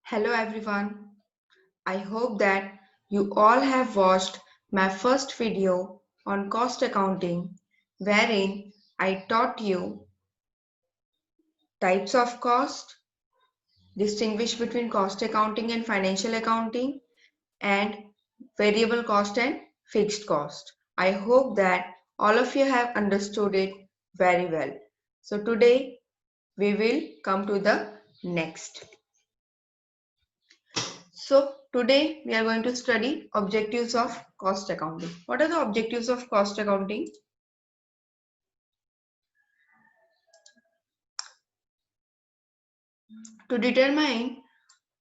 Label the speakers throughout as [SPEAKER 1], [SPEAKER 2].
[SPEAKER 1] Hello everyone. I hope that you all have watched my first video on cost accounting wherein I taught you types of cost, distinguish between cost accounting and financial accounting, and variable cost and fixed cost. I hope that all of you have understood it very well. So today we will come to the next. So today we are going to study objectives of cost accounting. What are the objectives of cost accounting? To determine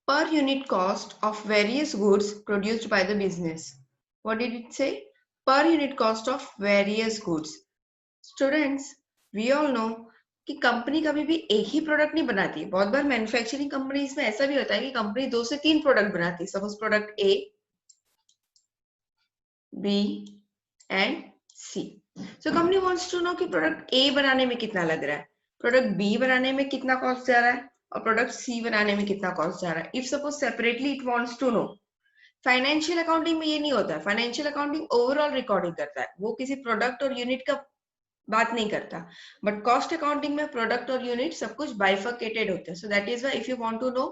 [SPEAKER 1] per unit cost of various goods produced by the business. What did it say? Per unit cost of various goods. Students, we all know कि company कभी भी एक ही product नहीं बनाती है. बहुत बार manufacturing companies में ऐसा भी होता है कि कंपनी 2 से 3 प्रोडक्ट बनाती है. Suppose product A, B and C. So company wants to know कि प्रोडक्ट ए बनाने में कितना लग रहा है, प्रोडक्ट बी बनाने में कितना कॉस्ट जा रहा है और प्रोडक्ट सी बनाने में कितना कॉस्ट जा रहा है. If suppose separately it wants to know. Financial accounting में ये नहीं होता है. फाइनेंशियल अकाउंटिंग ओवरऑल रिकॉर्डिंग करता है, वो किसी प्रोडक्ट और यूनिट का बात नहीं करता. बट कॉस्ट अकाउंटिंग में प्रोडक्ट और यूनिट सब कुछ बाइफर्केटेड होते हैं. So that is why if you want to know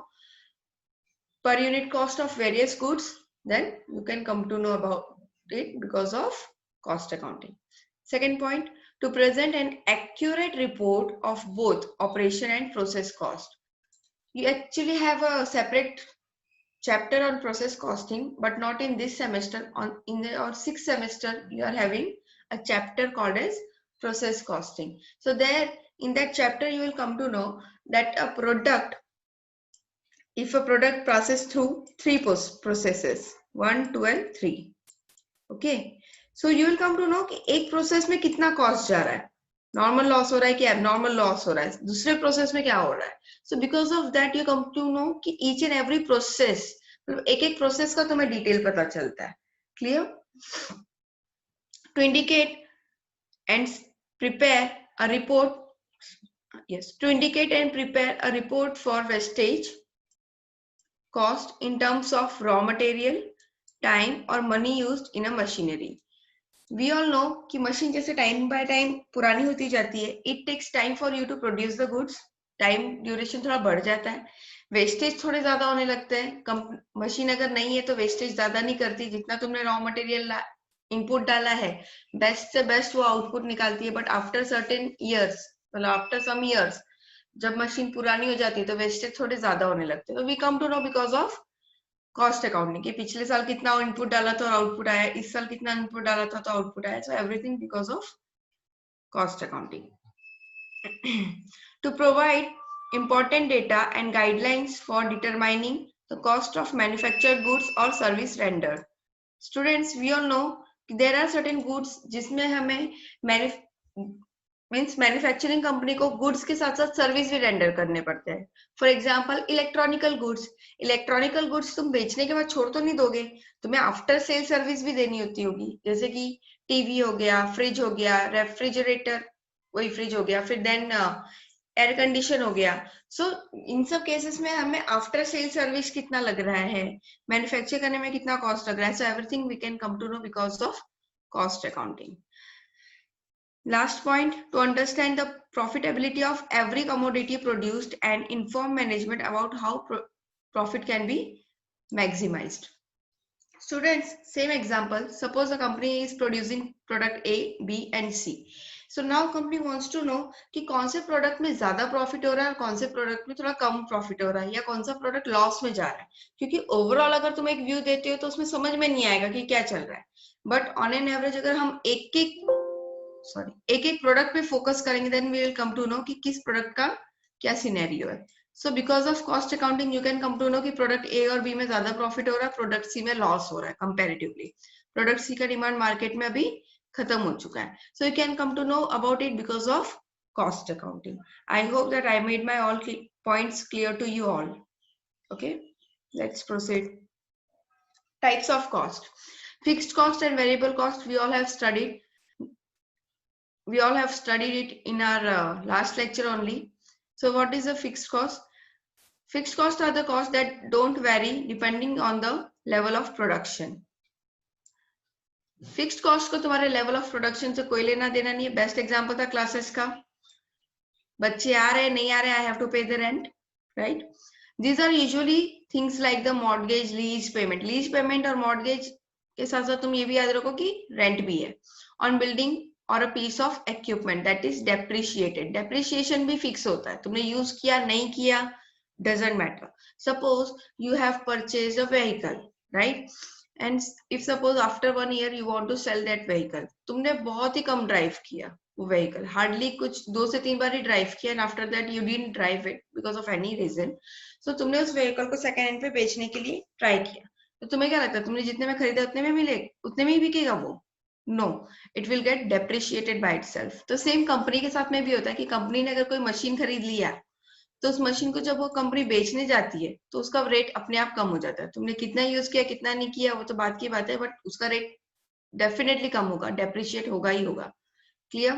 [SPEAKER 1] per unit cost of various goods, then you can come to know about it because of cost accounting. Second point, to present an accurate report of both operation and process cost. You actually have a separate chapter on process costing, but not in this semester. In the sixth semester, you are having a chapter called as process costing. So there, in that chapter, you will come to know that a product, if a product passes through 3 processes, 1, 2 and 3, okay, so you will come to know कि एक process में कितना cost जा रहा है, normal loss हो रहा है कि एबनॉर्मल लॉस हो रहा है, दूसरे प्रोसेस में क्या हो रहा है. So because of that you come to know कि ईच एंड एवरी प्रोसेस, मतलब एक एक प्रोसेस का तुम्हें डिटेल पता चलता है. Clear? To indicate and prepare a report, yes, to indicate and prepare a report for wastage cost in terms of raw material, time or money used in a machinery. We all know कि machine जैसे time by time पुरानी होती जाती है. It takes time for you to produce the goods. Time duration थोड़ा बढ़ जाता है, वेस्टेज थोड़े ज्यादा होने लगते हैं. मशीन अगर नहीं है तो वेस्टेज ज्यादा नहीं करती. जितना तुमने रॉ मटेरियल इनपुट डाला है, बेस्ट से बेस्ट वो आउटपुट निकालती है. बट आफ्टर सर्टेन ईयर्स, मतलब आफ्टर सम ईयर्स, जब मशीन पुरानी हो जाती है तो वेस्टेज थोड़े ज्यादा होने लगते हैं. तो we come to know because of cost accounting कि पिछले साल कितना इनपुट डाला था और आउटपुट आया, इस साल कितना इनपुट डाला था तो आउटपुट आया. So everything because of cost accounting. To provide important data and guidelines for determining the cost of manufactured goods or service rendered. Students, we all know there are certain goods जिसमें हमें means manufacturing company को goods के साथ साथ service भी render करने पड़ते हैं. For example electronical goods. Electronical goods तुम बेचने के बाद छोड़ तो नहीं दोगे, तुम्हें आफ्टर सेल सर्विस भी देनी होती होगी. जैसे कि टीवी हो गया, फ्रिज हो गया, रेफ्रिजरेटर, वही फ्रिज हो गया, फिर देन एयर कंडीशन हो गया. सो इन सब केसेस में हमें आफ्टर सेल सर्विस कितना लग रहा है, मैन्युफैक्चर करने में कितना कॉस्ट लग रहा है. So everything we can come to know because of cost accounting. Last point, to understand the profitability of every commodity produced and inform management about how profit can be maximized. Students, same example. Suppose a company is producing product A, B and C. So now company wants to know कि कौन से product में ज्यादा profit हो रहा है और कौन से प्रोडक्ट में थोड़ा कम प्रॉफिट हो रहा है, या कौन सा प्रोडक्ट लॉस में जा रहा है. क्योंकि ओवरऑल अगर तुम एक व्यू देते हो तो उसमें समझ में नहीं आएगा कि क्या चल रहा है. बट ऑन एन एवरेज अगर हम एक एक प्रोडक्ट पे फोकस करेंगे, then we will come to know कि किस प्रोडक्ट का क्या सिनेरियो है. So because of cost accounting you can come to know कि प्रोडक्ट ए और बी में ज्यादा प्रॉफिट हो रहा है, प्रोडक्ट सी में लॉस हो रहा है कंपैरेटिवली. प्रोडक्ट सी का डिमांड मार्केट में अभी खत्म हो चुका है. So you can come to know about it because of cost accounting. I hope that I made my all points clear to you all. Okay, let's proceed. Types of cost. Fixed cost and variable cost we all have studied. We all have studied it in our last lecture only. So what is a fixed cost? Fixed costs are the costs that don't vary depending on the level of production. Fixed cost को तुम्हारे level of production से कोई लेना देना नहीं है. Best example था classes का. बच्चे आ रहे नहीं आ रहे, I have to pay the rent, right. These are usually things like the mortgage, lease payment. Lease payment और मॉर्गेज के साथ साथ तुम ये भी याद रखो कि रेंट भी है ऑन बिल्डिंग और a piece of equipment that is depreciated. Depreciation भी फिक्स होता है. तुमने यूज किया नहीं किया doesn't matter. Suppose you have purchase a vehicle, right, and if suppose after 1 year you want to sell that vehicle, तुमने बहुत ही कम ड्राइव किया वो vehicle, हार्डली कुछ 2 से 3 बार ही ड्राइव किया, and after that you didn't drive it because of any reason, so तुमने उस vehicle को सेकंड हैंड पे बेचने के लिए ट्राई किया. तो तुम्हें क्या लगता है तुमने जितने में खरीदा उतने में मिले, उतने में ही बिकेगा वो? No, it will get depreciated by itself. तो सेम कंपनी के साथ में भी होता है कि कंपनी ने अगर कोई मशीन खरीद लिया तो उस मशीन को जब वो कंपनी बेचने जाती है तो उसका रेट अपने आप कम हो जाता है. तुमने कितना यूज किया कितना नहीं किया वो तो बात की बात है, बट उसका रेट डेफिनेटली कम होगा, डेप्रिशिएट होगा ही होगा. क्लियर?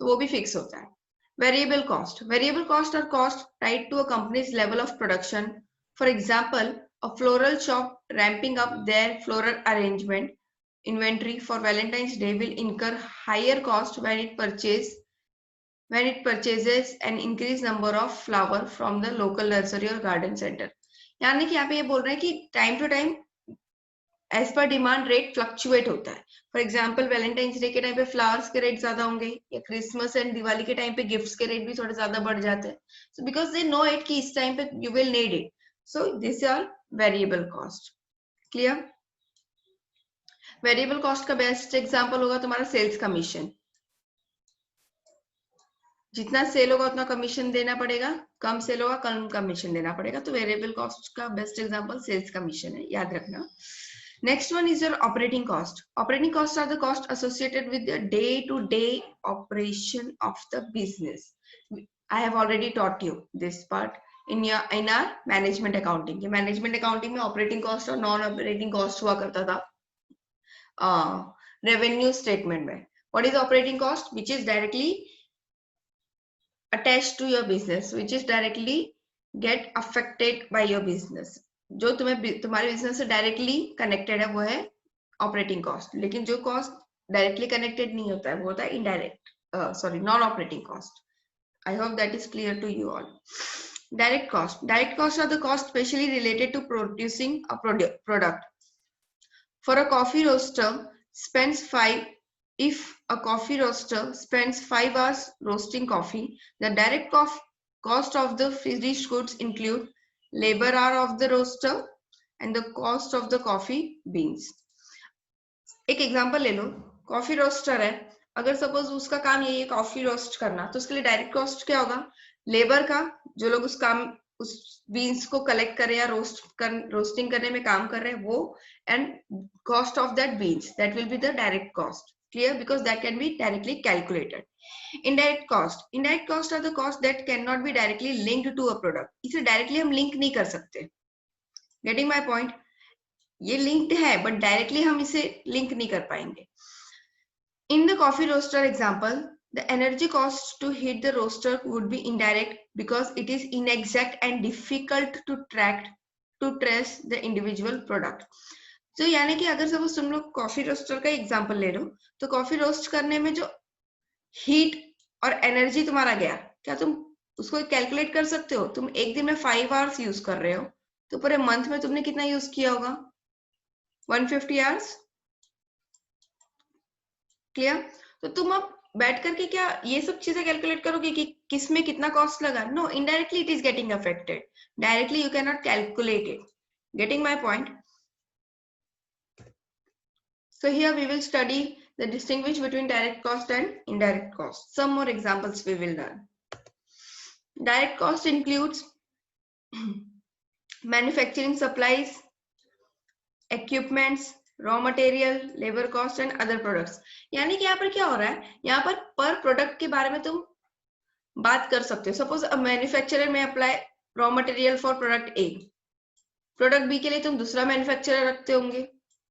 [SPEAKER 1] तो वो भी फिक्स होता है. Variable cost. Variable cost are cost tied to a company's level of production. For example, a floral shop ramping up their floral arrangement inventory for Valentine's Day will incur higher cost when it purchases an increased number of flower from the local nursery or garden center. यानी कि यहाँ पे ये बोल रहे हैं कि time to time as per demand rate fluctuate होता है. फॉर एग्जाम्पल वैलेंटाइंस डे के टाइम पे फ्लावर्स के रेट ज्यादा होंगे, या क्रिसमस एंड दिवाली के टाइम पे गिफ्ट्स के रेट भी थोड़े ज्यादा बढ़ जाते हैं. So because they know it कि इस टाइम पे you will need it, so this are variable cost. Clear? Variable cost का बेस्ट एग्जांपल होगा तुम्हारा सेल्स कमीशन. जितना सेल होगा उतना कमीशन देना पड़ेगा, कम सेल होगा कम कमीशन देना पड़ेगा. तो वेरिएबल कॉस्ट का बेस्ट एग्जांपल सेल्स कमीशन है, याद रखना. Next one is your operating cost. Operating cost are the cost associated with the day to day operation of the business. I have already taught you this part in our management accounting. Management accounting में operating cost और non operating cost हुआ करता था revenue statement में. What is operating cost? Which is directly attached to your business, which is directly get affected by your business. जो तुम्हारे business से directly connected है वो है ऑपरेटिंग कॉस्ट. लेकिन जो कॉस्ट डायरेक्टली कनेक्टेड नहीं होता है वो होता है indirect, non operating cost. I hope that is clear to you all. Direct cost. Direct cost are the cost specially related to producing a product. For a coffee roaster spends 5 If a coffee roaster spends 5 hours roasting coffee, the direct cost of the finished goods include labor hour of the roaster and the cost of the coffee beans. एक example ले लो. Coffee roaster है, अगर suppose उसका काम यही है coffee roast करना, तो उसके लिए डायरेक्ट कॉस्ट क्या होगा? लेबर का, जो लोग उस बीन्स को कलेक्ट कर रहे हैं या रोस्टिंग करने में काम कर रहे हैं वो, and cost of that beans, that will be the direct cost. Clear? Because that can be directly calculated. Indirect cost. Indirect cost are the cost that cannot be directly linked to a product. इसे directly हम link नहीं कर सकते. Getting my point? ये linked है, but directly हम इसे link नहीं कर पाएंगे. In the coffee roaster example, the energy cost to heat the roaster would be indirect because it is inexact and difficult to trace the individual product. तो यानी कि अगर सपोज तुम लोग कॉफी रोस्टर का एग्जांपल ले लो, तो कॉफी रोस्ट करने में जो हीट और एनर्जी तुम्हारा गया, क्या तुम उसको कैलकुलेट कर सकते हो? तुम एक दिन में 5 आवर्स यूज कर रहे हो, तो पूरे मंथ में तुमने कितना यूज किया होगा? 150 आवर्स. क्लियर? तो तुम अब बैठ करके क्या ये सब चीजें कैलकुलेट करोगे कि किस में कितना कॉस्ट लगा? No, indirectly it is getting affected. Directly you can not calculate it. Getting my point? So here we will study the distinguish between direct cost and indirect cost. Some more examples we will learn. Direct cost includes manufacturing supplies, equipments, raw material, labor cost and other products. यानी कि यहाँ पर क्या हो रहा है? यहाँ पर प्रोडक्ट के बारे में तुम बात कर सकते हो. सपोज अ मैन्युफैक्चरर में apply raw material for product A, product B के लिए तुम दूसरा मैन्युफैक्चरर रखते होंगे.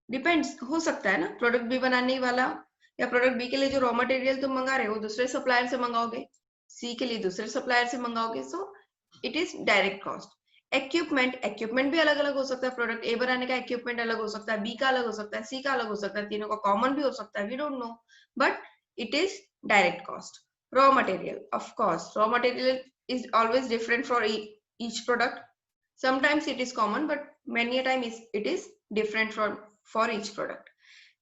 [SPEAKER 1] डिपेंड्स, हो सकता है ना, प्रोडक्ट बी बनाने वाला या प्रोडक्ट बी के लिए जो रॉ मटेरियल तुम मंगा रहे हो दूसरे सप्लायर से मंगाओगे, सी के लिए दूसरे सप्लायर से मंगाओगे. So it is direct cost. Equipment भी अलग अलग हो सकता है, प्रोडक्ट ए बनाने का इक्विपमेंट अलग हो सकता है, बी का अलग हो सकता है, सी का अलग हो सकता है, तीनों का कॉमन भी हो सकता है, we don't know, but it is direct cost. Raw material, of course raw material is always different for each product. Sometimes it is common, but many a time it is different for each product.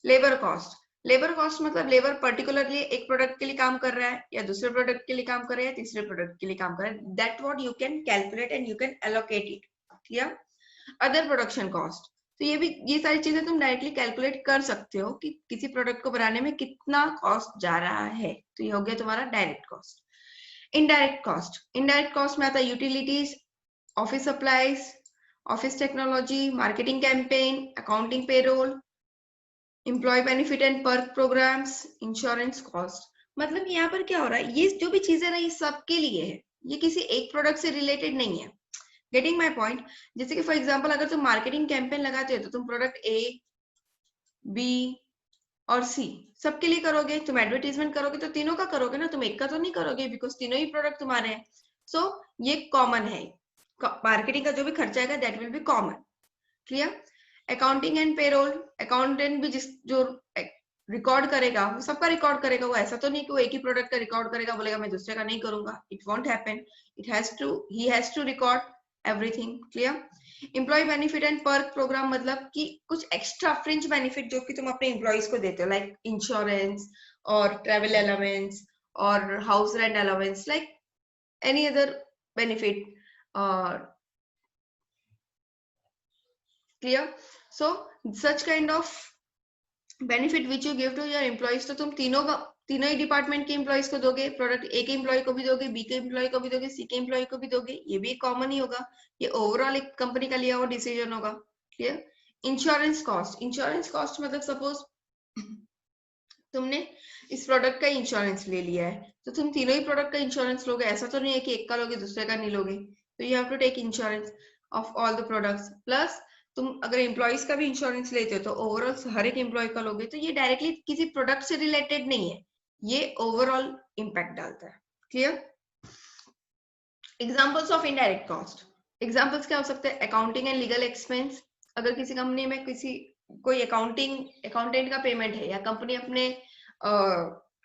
[SPEAKER 1] Labor cost, labour cost मतलब labour particularly एक product के लिए काम कर रहा है या दूसरे प्रोडक्ट के लिए काम कर रहा है या तीसरे प्रोडक्ट के लिए काम कर रहा है, that what you can calculate and you can allocate it. Clear? Other production cost, तो ये सारी चीजें तुम डायरेक्टली कैलकुलेट कर सकते हो कि किसी प्रोडक्ट को बनाने में कितना कॉस्ट जा रहा है, तो ये हो गया तुम्हारा डायरेक्ट कॉस्ट. इनडायरेक्ट कॉस्ट में आता है utilities, office supplies, office technology, marketing campaign, accounting payroll, employee benefit and perk programs, insurance cost. मतलब यहाँ पर क्या हो रहा है, ये जो भी चीजें ना ये सबके लिए है, ये किसी एक प्रोडक्ट से रिलेटेड नहीं है. Getting my point? जैसे कि फॉर एग्जाम्पल अगर तुम मार्केटिंग कैंपेन लगाते हो तो तुम प्रोडक्ट ए, बी और सी सबके लिए करोगे. तुम एडवर्टीजमेंट करोगे तो तीनों का करोगे ना, तुम एक का तो नहीं करोगे, बिकॉज तीनों ही प्रोडक्ट तुम्हारे हैं. सो ये कॉमन है, मार्केटिंग का जो भी खर्चा आएगा that will be common. Clear? Accounting and payroll, accountant भी जो रिकॉर्ड करेगा वो सबका रिकॉर्ड करेगा. वो ऐसा तो नहीं कि वो एक ही प्रोडक्ट का रिकॉर्ड करेगा, बोलेगा मैं दूसरे का नहीं करूंगा. It won't happen. He has to record everything. Clear? Employee benefit and perk program मतलब कि कुछ एक्स्ट्रा फ्रिंज बेनिफिट जो कि तुम अपने एम्प्लॉइज को देते हो, लाइक इंश्योरेंस और ट्रेवल अलाउंस और house rent allowance, like any other benefit. Clear? So such kind of benefit which you give to your employees, तो तुम तीनों ही डिपार्टमेंट के एम्प्लॉइज को दोगे. प्रोडक्ट ए के एम्प्लॉय को भी दोगे, बी के एम्प्लॉय को भी दोगे, सी के एम्प्लॉय को भी दोगे. ये भी कॉमन ही होगा, ये ओवरऑल एक कंपनी का लिया हुआ डिसीजन होगा. क्लियर? इंश्योरेंस कॉस्ट मतलब सपोज तुमने इस प्रोडक्ट का इंश्योरेंस ले लिया है तो तुम तीनों ही प्रोडक्ट का इंश्योरेंस लोगे. ऐसा तो नहीं है कि एक का लोगे दूसरे का नहीं लोगे. तो you have to take insurance of all the products. Plus तुम अगर एम्प्लॉइज का भी इंश्योरेंस लेते हो तो ओवरऑल हर एक एम्प्लॉय का लोगे. तो ये डायरेक्टली किसी प्रोडक्ट से रिलेटेड नहीं है, ये ओवरऑल इंपैक्ट डालता है. Clear? Examples of indirect cost, examples क्या हो सकते हैं? Accounting and legal expense. अगर किसी कंपनी में कोई अकाउंटेंट का पेमेंट है या कंपनी अपने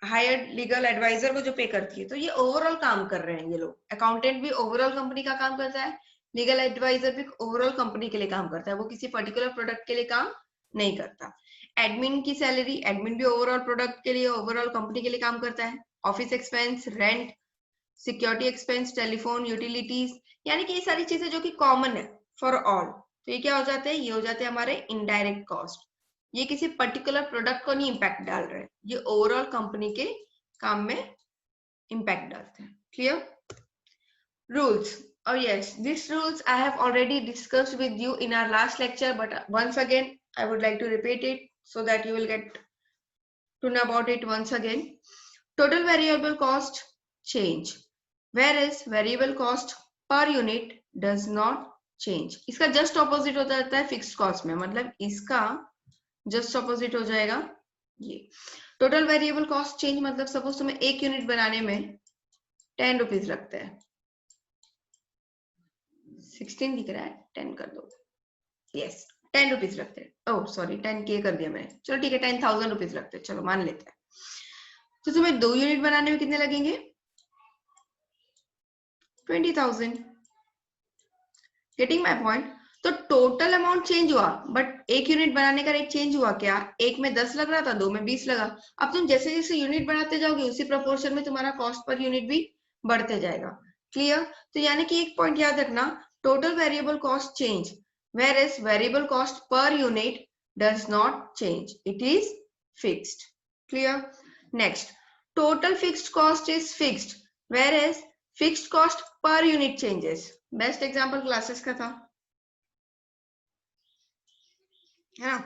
[SPEAKER 1] हायर्ड लीगल एडवाइजर को जो पे करती है, तो ये ओवरऑल काम कर रहे हैं ये लोग. अकाउंटेंट भी ओवरऑल कंपनी का काम करता है, लीगल एडवाइजर भी ओवरऑल कंपनी के लिए काम करता है, वो किसी पर्टिकुलर प्रोडक्ट के लिए काम नहीं करता. एडमिन की सैलरी, एडमिन भी ओवरऑल प्रोडक्ट के लिए, ओवरऑल कंपनी के लिए काम करता है. Office expense, rent, security expense, telephone, utilities, यानी कि ये सारी चीजें जो कि कॉमन है फॉर ऑल. तो ये क्या हो जाते हैं? ये हो जाते हैं हमारे इनडायरेक्ट कॉस्ट. ये किसी पर्टिकुलर प्रोडक्ट को नहीं इम्पैक्ट डाल रहे, ये ओवरऑल कंपनी के काम में इम्पैक्ट डालते हैं. Clear? Rules. Oh yes, these rules I have already discussed with you in our last lecture, but once again I would like to repeat it so that you will get to know about it once again. Total variable cost change, whereas variable cost per unit does not change. इसका just opposite हो जाता है fixed cost में, मतलब इसका just opposite हो जाएगा ये. टोटल वेरिएबल कॉस्ट चेंज मतलब सपोज तुम्हें एक यूनिट बनाने में 10 रुपीज लगता है. 16 दिख रहा है, 10 कर दो. यस, 10 रुपीज लगते हैं. ओह सॉरी, 10K कर दिया मैंने. चलो ठीक है, 10,000 रुपीज लगते हैं, चलो मान लेते हैं. तो तुम्हें 2 यूनिट बनाने में कितने लगेंगे? 20,000. Getting my point? तो टोटल अमाउंट चेंज हुआ, बट एक यूनिट बनाने का रेट चेंज हुआ क्या? एक में 10 लग रहा था, 2 में 20 लगा. अब तुम जैसे जैसे यूनिट बनाते जाओगे उसी प्रोपोर्शन में तुम्हारा कॉस्ट पर यूनिट भी बढ़ते जाएगा. क्लियर? तो यानी कि एक पॉइंट याद रखना, total variable cost change, whereas variable cost per unit does not change. It is fixed. Clear? Next, total fixed cost is fixed, whereas fixed cost per unit changes. Best example classes का था, है ना?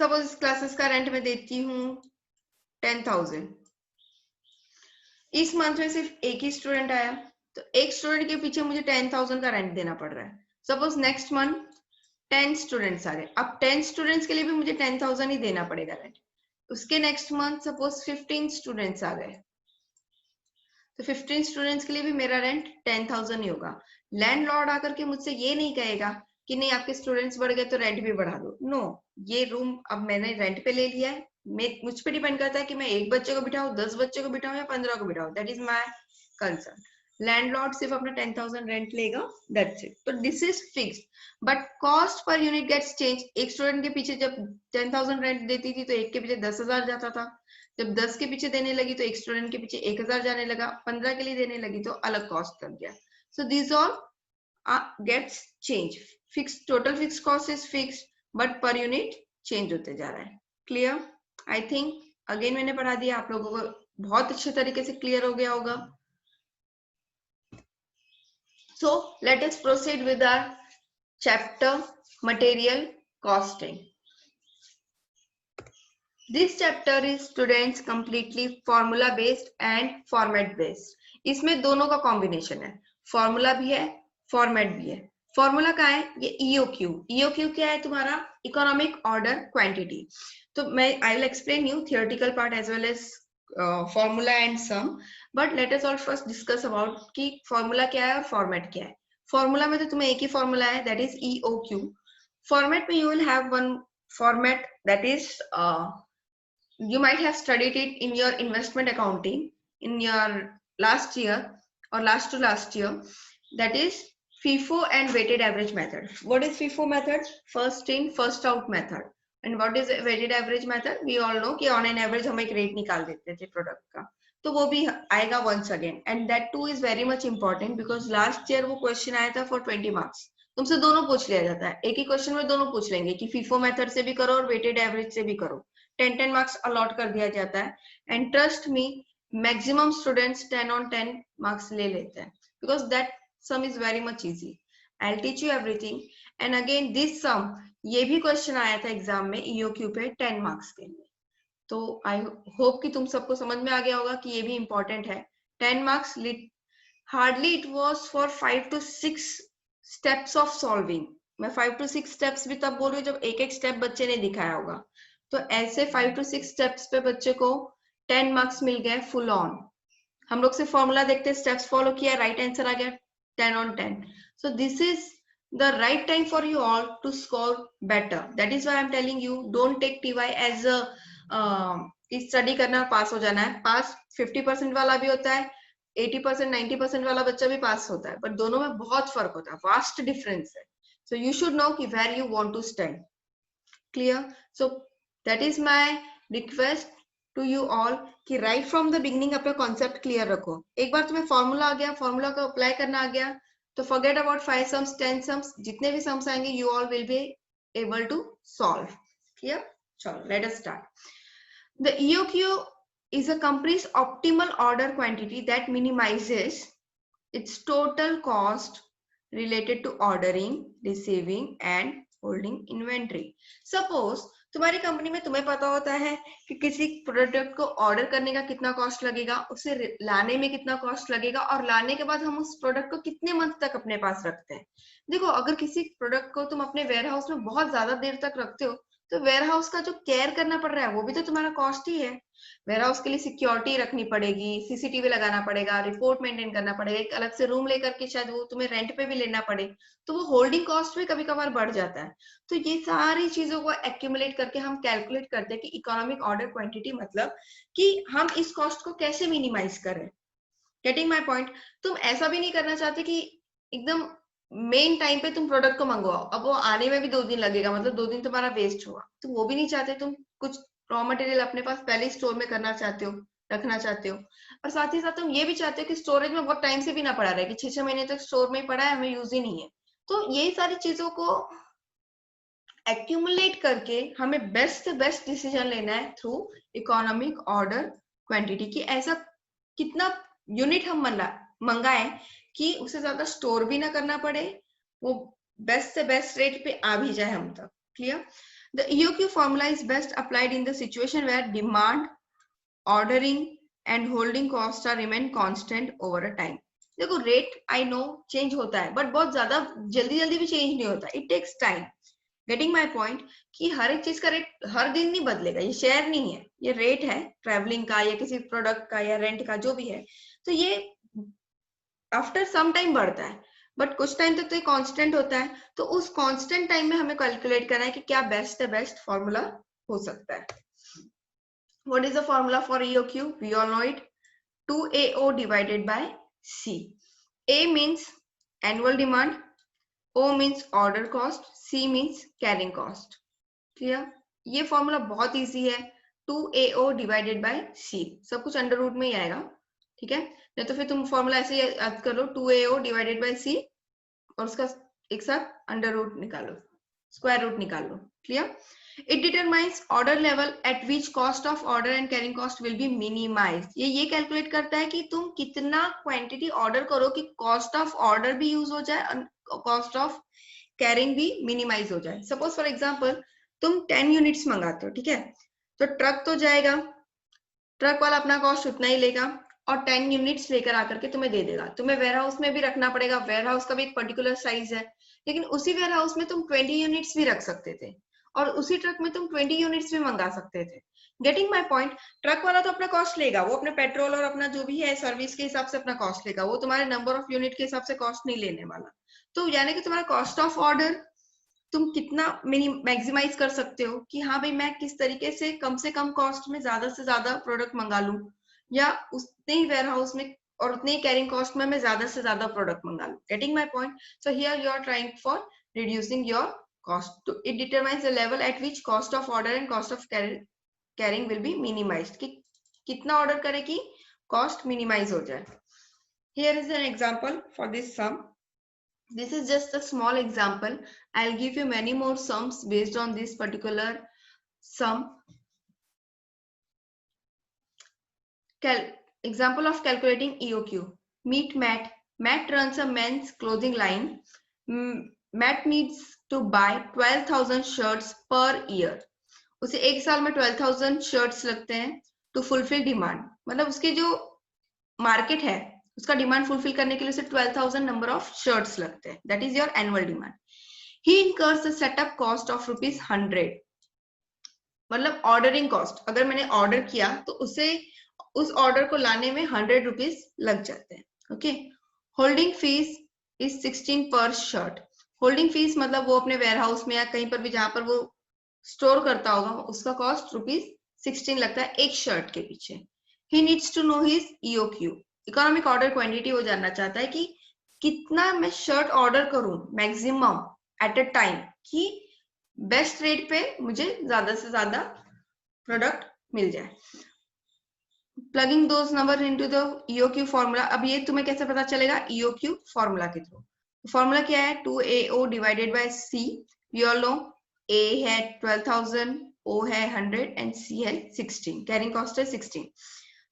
[SPEAKER 1] Suppose classes का rent में देती हूँ 10,000. इस month में सिर्फ एक ही स्टूडेंट आया, तो एक स्टूडेंट के पीछे मुझे 10,000 का रेंट देना पड़ रहा है. सपोज नेक्स्ट मंथ 10 स्टूडेंट्स आ गए, अब 10 स्टूडेंट्स के लिए भी मुझे 10,000 ही देना पड़ेगा रेंट. उसके नेक्स्ट मंथ सपोज 15 स्टूडेंट्स आ गए, तो 15 स्टूडेंट्स के लिए भी मेरा रेंट 10,000 ही होगा. लैंडलॉर्ड आकर के मुझसे ये नहीं कहेगा कि नहीं आपके स्टूडेंट्स बढ़ गए तो रेंट भी बढ़ा दो। नो, ये रूम अब मैंने रेंट पे ले लिया है, मुझ पे डिपेंड करता है कि मैं 1 बच्चे को बिठाऊं, 10 बच्चे को बिठाऊं या 15 को बिठाऊं, that is my concern. Landlord सिर्फ अपना 10,000 रेंट लेगा, दैट्स इट। तो this is fixed, but cost per unit gets change. एक स्टूडेंट के पीछे जब 10,000 रेंट देती थी तो एक के पीछे 10,000 जाता था, जब 10 के पीछे देने लगी तो एक स्टूडेंट के पीछे 1,000 जाने लगा, 15 के लिए देने लगी तो अलग कॉस्ट लग गया। So this all gets change. Fixed total fixed cost is fixed, but per unit change होते जा रहा है। Clear? I think again मैंने पढ़ा दिया, आप लोगों को बहुत अच्छे तरीके से क्लियर हो गया होगा। So let us proceed with our chapter material costing. This chapter is students completely formula based and format based. इसमें दोनों का कॉम्बिनेशन है, फॉर्मूला भी है फॉर्मेट भी है। फॉर्मूला का है ये EOQ। EOQ क्या है तुम्हारा? Economic order quantity. तो मैं I will explain you theoretical part as well as formula and some, but let us all first discuss about कि फॉर्मूला क्या है और फॉर्मेट क्या है। फॉर्मूला में तो तुम्हें एक ही फॉर्मूला है, दैट इज EOQ। फॉर्मेट में you will have one format that is you might have studied it in your investment accounting in your last year or last to last year, that is FIFO and weighted average method. What is FIFO method? First in first out method. And what is weighted average method? We all know कि on an average हम एक rate निकाल देते थे product का, तो वो भी आएगा once again, and that too is very much important because last year वो question आया था for 20 marks। तुमसे दोनों पूछ लिया जाता है, एक ही क्वेश्चन में दोनों पूछ लेंगे कि FIFO मेथड से भी करो और वेटेड एवरेज से भी करो। 10 मार्क्स अलॉट कर दिया जाता है, and trust me maximum students 10 on 10 marks ले लेते हैं because that sum is very much easy. I will teach you everything, and again this sum, ये भी क्वेश्चन आया था एग्जाम में EOQ पे 10 मार्क्स के लिए। तो आई होप कि तुम सबको समझ में आ गया होगा कि ये भी इंपॉर्टेंट है। 10 marks, hardly it was for 5 to 6 steps of solving. मैं 5 to 6 स्टेप्स भी तब बोल रही हूँ जब एक एक स्टेप बच्चे ने दिखाया होगा। तो ऐसे 5 to 6 स्टेप्स पे बच्चे को 10 मार्क्स मिल गए फुल ऑन। हम लोग से फॉर्मूला देखते, स्टेप्स फॉलो किया, राइट आंसर आ गया 10 on 10। So this is the right time for you all to score better. That is why I'm telling you, don't take TY as a study करना पास हो जाना है। पास 50% वाला भी होता है, 80% 90% वाला बच्चा भी पास होता है, बट दोनों में बहुत फर्क होता है, वास्ट डिफरेंस है। सो यू शुड नो कि where you want to stand. Clear? So that is my request to you all कि राइट फ्रॉम द बिगिनिंग अपना कॉन्सेप्ट क्लियर रखो। एक बार तुम्हें फॉर्मूला आ गया, फॉर्मूला को अप्लाई करना आ गया, तो forget about 5 sums 10 sums, जितने भी sums आएंगे you all will be able to solve. Clear? चलो, let us start. The EOQ is a company's optimal order quantity that minimizes its total cost related to ordering, receiving and holding inventory. Suppose तुम्हारी company में तुम्हें पता होता है कि किसी product को ऑर्डर करने का कितना कॉस्ट लगेगा, उसे लाने में कितना कॉस्ट लगेगा, और लाने के बाद हम उस प्रोडक्ट को कितने मंथ तक अपने पास रखते हैं। देखो, अगर किसी प्रोडक्ट को तुम अपने वेयर हाउस में बहुत ज्यादा देर तक रखते हो तो वेयर हाउस का जो केयर करना पड़ रहा है वो भी तो तुम्हारा कॉस्ट ही है। वेयर हाउस के लिए सिक्योरिटी रखनी पड़ेगी, CCTV लगाना पड़ेगा, रिपोर्ट मेंटेन करना पड़ेगा, एक अलग से रूम लेकर के शायद वो तुम्हें रेंट पे भी लेना पड़े, तो वो होल्डिंग कॉस्ट भी कभी कभार बढ़ जाता है। तो ये सारी चीजों को एक्यूमुलेट करके हम कैलकुलेट करते हैं कि इकोनॉमिक ऑर्डर क्वांटिटी मतलब कि हम इस कॉस्ट को कैसे मिनिमाइज करें। Getting my point? तुम ऐसा भी नहीं करना चाहते कि एकदम मेन टाइम पे तुम प्रोडक्ट को मंगवाओ, अब वो आने में भी 2 दिन लगेगा, मतलब 2 दिन तुम्हारा वेस्ट हुआ, तो वो भी नहीं चाहते। तुम कुछ रॉ मटेरियल अपने पास पहले स्टोर में करना चाहते हो, रखना चाहते हो, और साथ ही साथ तुम ये भी चाहते हो कि स्टोरेज में बहुत टाइम से भी ना पड़ा रहे, कि 6-6 महीने तक स्टोर में पड़ा है, हमें यूज ही नहीं है। तो ये सारी चीजों को एक्यूमुलेट करके हमें बेस्ट से बेस्ट डिसीजन लेना है थ्रू इकोनॉमिक ऑर्डर क्वांटिटी, की ऐसा कितना यूनिट हम मंगाए कि उसे ज्यादा स्टोर भी ना करना पड़े, वो बेस्ट से बेस्ट रेट पे आ भी जाए हम तक। Clear? The EOQ formula is best applied in the situation where demand, ordering and holding costs are remain constant over a time. देखो, रेट आई नो चेंज होता है, बट बहुत ज्यादा जल्दी जल्दी भी चेंज नहीं होता, it takes time. Getting my point? कि हर एक चीज का रेट हर दिन नहीं बदलेगा, ये शेयर नहीं है, ये रेट है ट्रेवलिंग का या किसी प्रोडक्ट का या रेंट का जो भी है, तो ये आफ्टर सम टाइम बढ़ता है। बट कुछ टाइम तक तो ये कांस्टेंट होता है, तो उस कांस्टेंट टाइम में हमें कैलकुलेट करना है कि क्या बेस्ट फॉर्मूला हो सकता है. What is the formula for EOQ? We all know it. 2AO divided by C. A means annual demand, O means order cost, C means carrying cost. Clear? ये फॉर्मूला बहुत easy है. 2AO divided by C. सब कुछ under root में ही आएगा. ठीक है, नहीं तो फिर तुम फॉर्मूला ऐसे याद कर लो, 2AO divided by C और उसका एक साथ अंडर रूट निकालो, स्क्वायर रूट निकाल लो. Clear? It determines order level at which cost of order and carrying cost will be minimized. ये कैलकुलेट करता है कि तुम कितना क्वांटिटी ऑर्डर करो कि कॉस्ट ऑफ ऑर्डर भी यूज हो जाए और कॉस्ट ऑफ कैरिंग भी मिनिमाइज हो जाए. सपोज फॉर एग्जांपल तुम 10 यूनिट्स मंगाते हो, ठीक है, तो ट्रक तो जाएगा, ट्रक वाला अपना कॉस्ट उतना ही लेगा और 10 यूनिट्स लेकर आकर के तुम्हें दे देगा. तुम्हें वेयर हाउस में भी रखना पड़ेगा, वेयर हाउस का भी एक पर्टिकुलर साइज है, लेकिन उसी वेयर हाउस में तुम 20 यूनिट्स भी रख सकते थे और उसी ट्रक में तुम 20 यूनिट्स भी मंगा सकते थे. Getting my point? ट्रक वाला तो अपना कॉस्ट लेगा, वो अपने पेट्रोल और अपना जो भी है सर्विस के हिसाब से अपना कॉस्ट लेगा, वो तुम्हारे नंबर ऑफ यूनिट के हिसाब से कॉस्ट नहीं लेने वाला. तो यानी कि तुम्हारा कॉस्ट ऑफ ऑर्डर तुम कितना मैक्सिमाइज कर सकते हो कि हाँ भाई मैं किस तरीके से कम कॉस्ट में से ज्यादा प्रोडक्ट मंगा लूं, या उतने ही वेयर हाउस में और उतने ही कैरिंग कॉस्ट में मैं ज्यादा से ज्यादा प्रोडक्ट मंगा लूं. Getting my point? So here you are trying for reducing your cost. It determines the level at which cost of order and cost of carrying will be minimized. कि कितना order करे कि कॉस्ट मिनिमाइज हो जाए. Here is an example for this sum. This is just a small example. I'll give you many more sums based on this particular sum. Example of calculating EOQ. Meet Matt. Matt runs a men's clothing line. Matt needs to buy 12,000 shirts per year. उसे एक साल में 12,000 shirts लगते हैं to fulfill demand. मतलब उसकी जो market है उसका डिमांड फुलफिल करने के लिए उसे 12,000 नंबर ऑफ शर्ट्स लगते हैं. That is your annual demand. He incurs the setup cost of ₹100. मतलब ऑर्डरिंग कॉस्ट, अगर मैंने ऑर्डर किया तो उसे उस ऑर्डर को लाने में ₹100 लग जाते हैं. ओके. होल्डिंग फीस इज 16 पर शर्ट. होल्डिंग फीस मतलब वो अपने वेयर हाउस में या कहीं पर भी जहां पर वो स्टोर करता होगा उसका कॉस्ट ₹16 लगता है एक शर्ट के पीछे. He needs to know his EOQ. Economic order quantity. वो जानना चाहता है कि कितना मैं शर्ट ऑर्डर करूं मैक्सिमम एट अ टाइम कि बेस्ट रेट पे मुझे ज्यादा से ज्यादा प्रोडक्ट मिल जाए. Plugging those numbers into the EOQ formula. अब ये तुम्हें कैसे पता चलेगा? EOQ फॉर्मूला के थ्रू. फॉर्मूला क्या है? 2AO divided by C. We all know A है 12,000, O है 100 एंड C है 16. कैरिंग कॉस्ट है 16.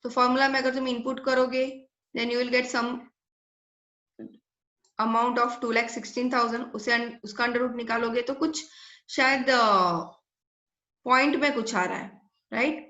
[SPEAKER 1] तो फॉर्मूला में अगर तुम इनपुट करोगे then you will get some amount of 2,16,000. उसे उसका अंडर रूट निकालोगे तो कुछ शायद पॉइंट में कुछ आ रहा है, राइट?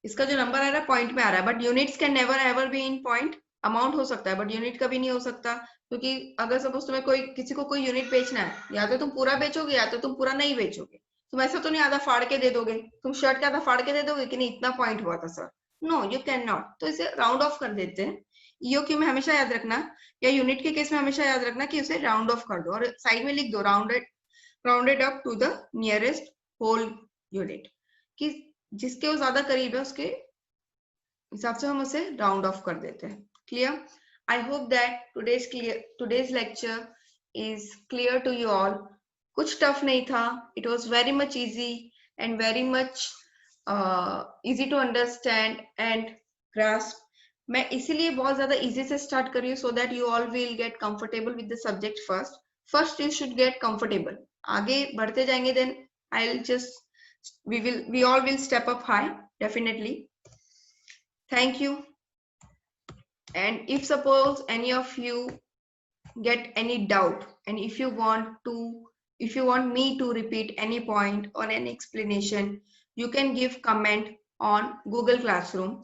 [SPEAKER 1] इसका जो नंबर आ रहा है पॉइंट में आ रहा है, but units can never ever be in point. Amount हो सकता है बट यूनिट कभी नहीं हो सकता, क्योंकि अगर सपोज तुम्हें किसी को कोई यूनिट बेचना है, या तो तुम पूरा बेचोगे या तो तुम पूरा नहीं बेचोगे. तुम ऐसा तो नहीं आधा फाड़ के दे दोगे. तुम शर्ट का आधा फाड़ के दे दोगे कि नहीं इतना पॉइंट हुआ था sir. No, you can not. तो इसे राउंड ऑफ कर देते हैं. EOQ में हमेशा याद रखना, या यूनिट के केस में हमेशा याद रखना कि उसे राउंड ऑफ कर दो और साइड में लिख दो rounded up to the nearest whole unit, कि जिसके वो ज्यादा करीब है उसके हिसाब से हम उसे राउंड ऑफ कर देते हैं. Clear? I hope that today's lecture is clear to you all. कुछ टफ नहीं था. It was very much easy and very much easy to understand and grasp. मैं इसीलिए बहुत ज्यादा easy से start कर रही हूँ so that you all will get comfortable with the subject first. First you should get comfortable. आगे बढ़ते जाएंगे then I'll just we all will step up high definitely. Thank you. And if suppose any of you get any doubt and if you want me to repeat any point or any explanation, you can give comment on Google Classroom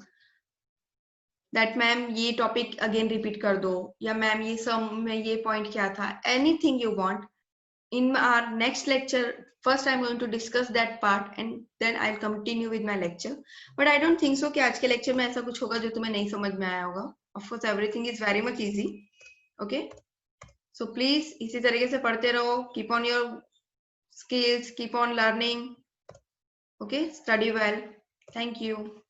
[SPEAKER 1] that ma'am ये topic again repeat कर दो, या ma'am ये sum में ये point क्या था. Anything you want. In our next lecture, first I'm going to discuss that part and then I'll continue with my lecture. But I don't think so कि आज के lecture में ऐसा कुछ होगा जो तुम्हें नहीं समझ में आया होगा. Of course, everything is very much easy. Okay. So please इसी तरीके से पढ़ते रहो, keep on your skills, keep on learning. Okay, study well. Thank you.